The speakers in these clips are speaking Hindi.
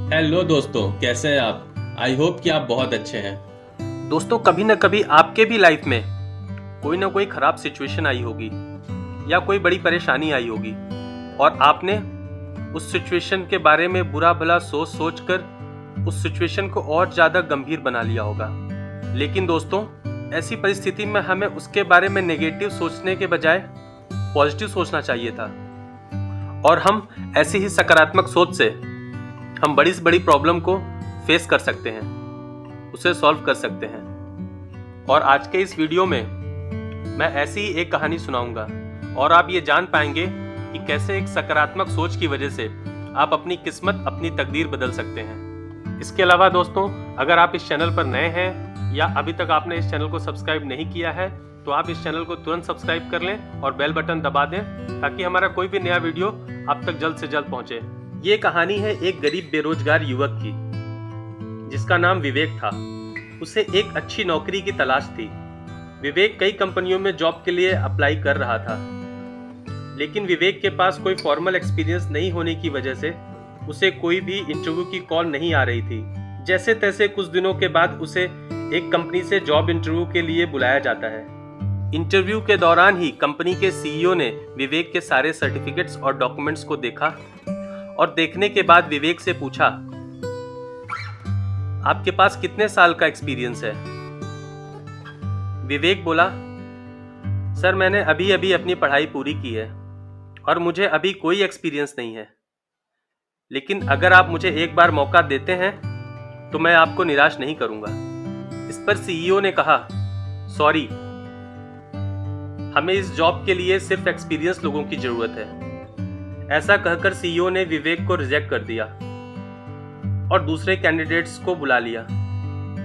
हेलो दोस्तों, कैसे हैं आप? आई होप कि आप बहुत अच्छे हैं। दोस्तों, कभी ना कभी आपके भी लाइफ में कोई ना कोई खराब सिचुएशन आई होगी या कोई बड़ी परेशानी आई होगी और आपने उस सिचुएशन के बारे में बुरा भला सोच सोच कर उस सिचुएशन को और ज़्यादा गंभीर बना लिया होगा। लेकिन दोस्तों, ऐसी परिस्थिति में हमें उसके बारे में नेगेटिव सोचने के बजाय पॉजिटिव सोचना चाहिए था और हम ऐसी ही सकारात्मक सोच से हम बड़ी से बड़ी प्रॉब्लम को फेस कर सकते हैं, उसे सॉल्व कर सकते हैं। और आज के इस वीडियो में मैं ऐसी ही एक कहानी सुनाऊंगा और आप ये जान पाएंगे कि कैसे एक सकारात्मक सोच की वजह से आप अपनी किस्मत, अपनी तकदीर बदल सकते हैं। इसके अलावा दोस्तों, अगर आप इस चैनल पर नए हैं या अभी तक आपने इस चैनल को सब्सक्राइब नहीं किया है तो आप इस चैनल को तुरंत सब्सक्राइब कर लें और बेल बटन दबा दें ताकि हमारा कोई भी नया वीडियो आप तक जल्द से जल्द पहुंचे। ये कहानी है एक गरीब बेरोजगार युवक की जिसका नाम विवेक था। उसे एक अच्छी नौकरी की तलाश थी। विवेक कई कंपनियों में जॉब के लिए अप्लाई कर रहा था, लेकिन विवेक के पास कोई फॉर्मल एक्सपीरियंस नहीं होने की वजह से उसे कोई भी इंटरव्यू की कॉल नहीं आ रही थी। जैसे तैसे कुछ दिनों के बाद उसे एक कंपनी से जॉब इंटरव्यू के लिए बुलाया जाता है। इंटरव्यू के दौरान ही कंपनी के सीईओ ने विवेक के सारे सर्टिफिकेट्स और डॉक्यूमेंट्स को देखा और देखने के बाद विवेक से पूछा, आपके पास कितने साल का एक्सपीरियंस है? विवेक बोला, सर मैंने अभी अभी अपनी पढ़ाई पूरी की है और मुझे अभी कोई एक्सपीरियंस नहीं है, लेकिन अगर आप मुझे एक बार मौका देते हैं तो मैं आपको निराश नहीं करूंगा। इस पर सीईओ ने कहा, सॉरी, हमें इस जॉब के लिए सिर्फ एक्सपीरियंस लोगों की जरूरत है। ऐसा कहकर सीईओ ने विवेक को रिजेक्ट कर दिया और दूसरे कैंडिडेट्स को बुला लिया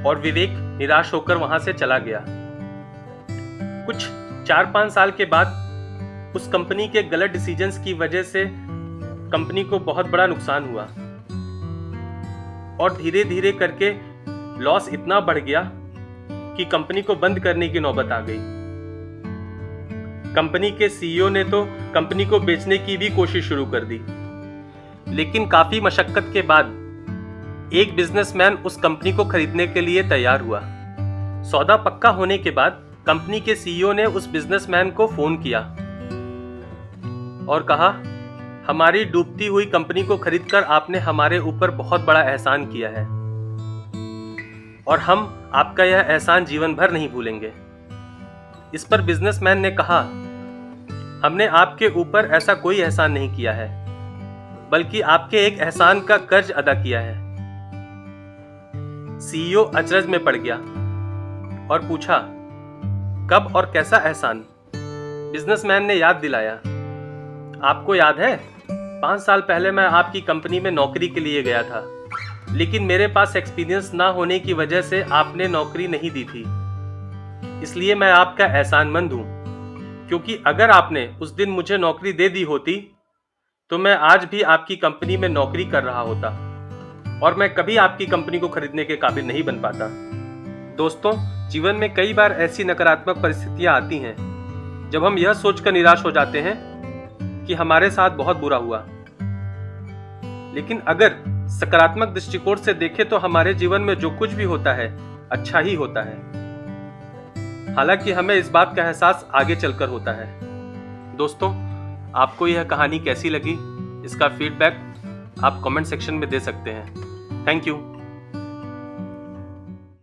और विवेक निराश होकर वहां से चला गया। कुछ 4-5 साल के बाद उस कंपनी के गलत डिसीजंस की वजह से कंपनी को बहुत बड़ा नुकसान हुआ और धीरे धीरे करके लॉस इतना बढ़ गया कि कंपनी को बंद करने की नौबत आ गई। कंपनी के सीईओ ने तो कंपनी को बेचने की भी कोशिश शुरू कर दी, लेकिन काफी मशक्कत के बाद एक बिजनेसमैन उस कंपनी को खरीदने के लिए तैयार हुआ। सौदा पक्का होने के बाद कंपनी के सीईओ ने उस बिजनेसमैन को फोन किया और कहा, हमारी डूबती हुई कंपनी को खरीदकर आपने हमारे ऊपर बहुत बड़ा एहसान किया है और हम आपका यह एहसान जीवन भर नहीं भूलेंगे। इस पर बिजनेसमैन ने कहा, हमने आपके ऊपर ऐसा कोई एहसान नहीं किया है, बल्कि आपके एक एहसान का कर्ज अदा किया है। सीईओ अचरज में पड़ गया और पूछा, कब और कैसा एहसान? बिजनेसमैन ने याद दिलाया, आपको याद है 5 साल पहले मैं आपकी कंपनी में नौकरी के लिए गया था, लेकिन मेरे पास एक्सपीरियंस ना होने की वजह से आपने नौकरी नहीं दी थी। इसलिए मैं आपका एहसानमंद हूं, क्योंकि अगर आपने उस दिन मुझे नौकरी दे दी होती तो मैं आज भी आपकी कंपनी में नौकरी कर रहा होता और मैं कभी आपकी कंपनी को खरीदने के काबिल नहीं बन पाता। दोस्तों, जीवन में कई बार ऐसी नकारात्मक परिस्थितियां आती हैं जब हम यह सोचकर निराश हो जाते हैं कि हमारे साथ बहुत बुरा हुआ, लेकिन अगर सकारात्मक दृष्टिकोण से देखें तो हमारे जीवन में जो कुछ भी होता है अच्छा ही होता है। हालांकि हमें इस बात का एहसास आगे चलकर होता है। दोस्तों, आपको यह कहानी कैसी लगी? इसका फीडबैक आप कमेंट सेक्शन में दे सकते हैं। Thank you.